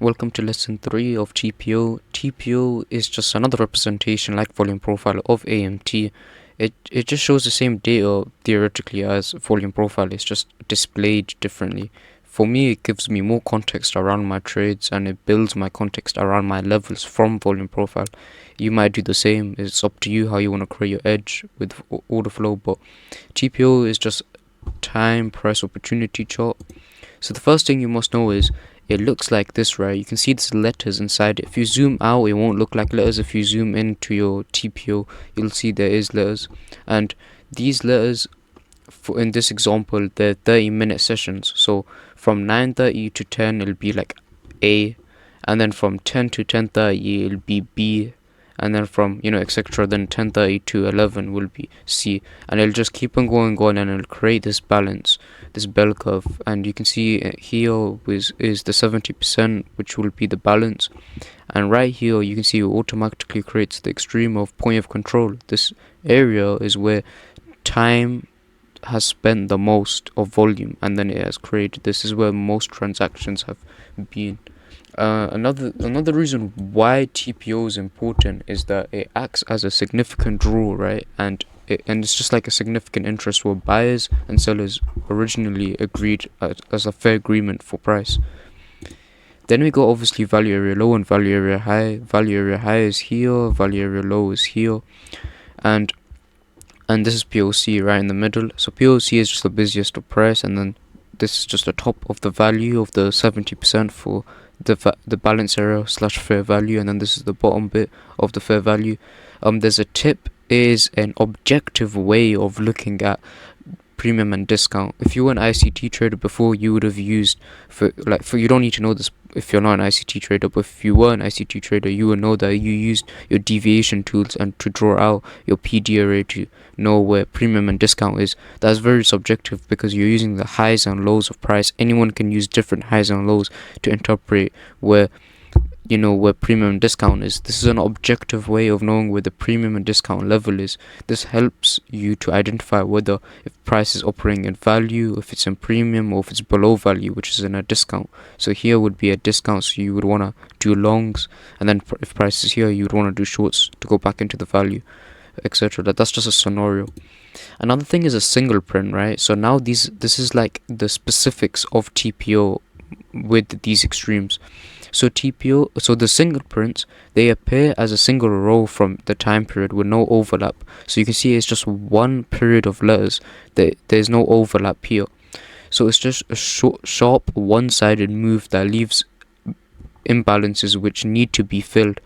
Welcome to lesson 3 of TPO. TPO is just another representation like volume profile of AMT. It just shows the same data theoretically as volume profile, it's just displayed differently. For me, it gives me more context around my trades and it builds my context around my levels from volume profile. You might do the same, it's up to you how you want to create your edge with order flow, but TPO is just time price opportunity chart. So the first thing you must know is it looks like this, right? You can see these letters inside it. If you zoom out, it won't look like letters. If you zoom into your TPO, you'll see there is letters. And these letters, in this example, they're 30-minute sessions. So from 9:30 to 10, it'll be like A. And then from 10 to 10:30, it'll be B. And then from, etc. Then 10:30 to 11 will be C. And it'll just keep on going and it'll create this balance, this bell curve. And you can see here is the 70%, which will be the balance. And right here, you can see it automatically creates the extreme of point of control. This area is where time has spent the most of volume, and then it has created this is where most transactions have been. Another reason why TPO is important is that it acts as a significant draw, right? And it's just like a significant interest where buyers and sellers originally agreed as a fair agreement for price. Then we got obviously value area low and value area high. Value area high is here, value area low is here, and this is POC right in the middle. So POC is just the busiest of price, and then this is just the top of the value of the 70% for the balance area / fair value, and then this is the bottom bit of the fair value. There's a tip is an objective way of looking at premium and discount. If you were an ICT trader before, you would have used you don't need to know this if you're not an ICT trader, but if you were an ICT trader, you would know that you used your deviation tools and to draw out your PD array to know where premium and discount is. That's very subjective because you're using the highs and lows of price. Anyone can use different highs and lows to interpret where premium and discount is. This is an objective way of knowing where the premium and discount level is. This helps you to identify whether if price is operating in value, if it's in premium, or if it's below value, which is in a discount. So here would be a discount, so you would want to do longs, and then if price is here, you would want to do shorts to go back into the value, etc. That's just a scenario. Another thing is a single print, right? So now this is like the specifics of TPO with these extremes. So the single prints, they appear as a single row from the time period with no overlap. So you can see it's just one period of letters. There's no overlap here. So it's just a sharp one-sided move that leaves imbalances which need to be filled,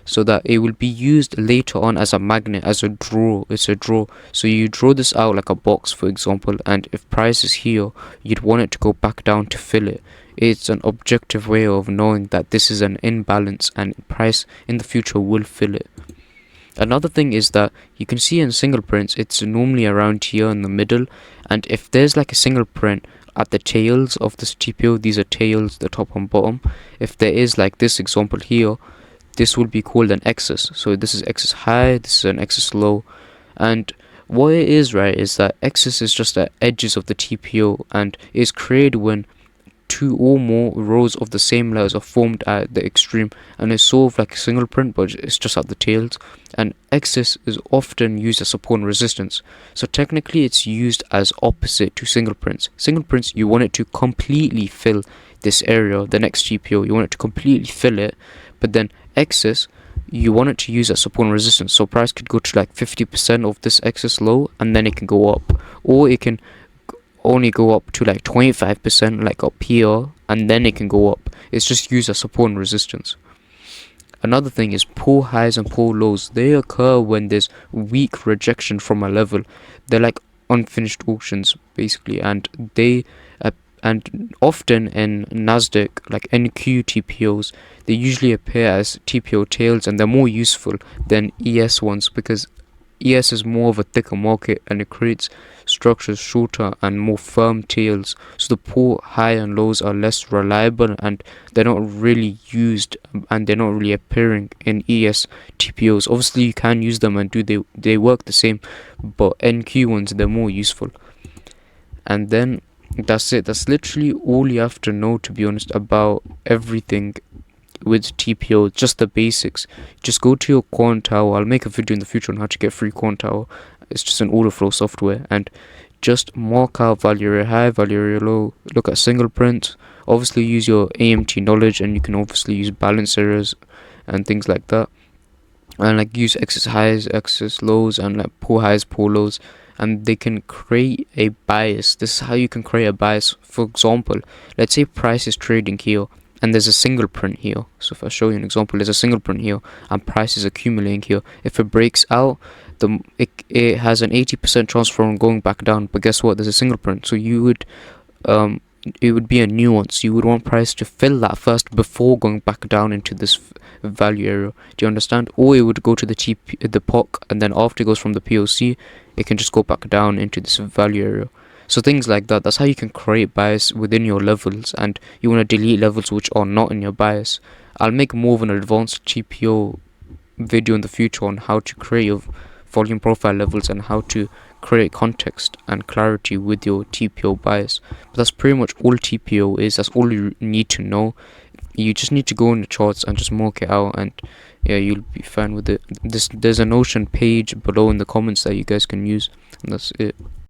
so that it will be used later on as a magnet, as a draw. It's a draw. So you draw this out like a box, for example, and if price is here, you'd want it to go back down to fill it. It's an objective way of knowing that this is an imbalance and price in the future will fill it. Another thing is that you can see in single prints, it's normally around here in the middle, and if there's like a single print at the tails of this TPO, these are tails, the top and bottom, if there is like this example here, this will be called an excess. So this is excess high, this is an excess low, and what it is, right, is that excess is just the edges of the TPO and is created when two or more rows of the same letters are formed at the extreme, and it's sort of like a single print, but it's just at the tails. And excess is often used as support and resistance, so technically it's used as opposite to single prints. Single prints, you want it to completely fill this area, the next TPO, you want it to completely fill it, but then excess, you want it to use as support and resistance. So price could go to like 50% of this excess low, and then it can go up, or it can only go up to like 25%, like up here, and then it can go up. It's just used as support and resistance. Another thing is poor highs and poor lows. They occur when there's weak rejection from a level. They're like unfinished auctions basically, and and often in Nasdaq, like NQ TPOs, they usually appear as TPO tails, and they're more useful than ES ones because ES is more of a thicker market and it creates structures shorter and more firm tails. So the poor high and lows are less reliable and they're not really used, and they're not really appearing in ES TPOs. Obviously you can use them and they work the same, but NQ ones, they're more useful. And then that's it. That's literally all you have to know, to be honest, about everything with TPO, just the basics. Just go to your Quant Tower. I'll make a video in the future on how to get free Quant Tower. It's just an Orderflow software, and just mark out value area high, value area low. Look at single print. Obviously, use your AMT knowledge, and you can obviously use balance errors and things like that. And like use excess highs, excess lows, and like poor highs, poor lows, and they can create a bias. This is how you can create a bias. For example, let's say price is trading here and there's a single print here. So if I show you an example, there's a single print here and price is accumulating here. If it breaks out, it has an 80% chance from going back down, but guess what, there's a single print, so you would it would be a nuance. You would want price to fill that first before going back down into this value area. Do you understand? Or it would go to the POC, and then after it goes from the POC, it can just go back down into this value area. So things like that. That's how you can create bias within your levels, and you want to delete levels which are not in your bias. I'll make more of an advanced TPO video in the future on how to create your volume profile levels and how to create context and clarity with your TPO bias. But that's pretty much all TPO is. That's all you need to know. You just need to go in the charts and just mark it out, and yeah, you'll be fine with it. There's a Notion page below in the comments that you guys can use, and that's it.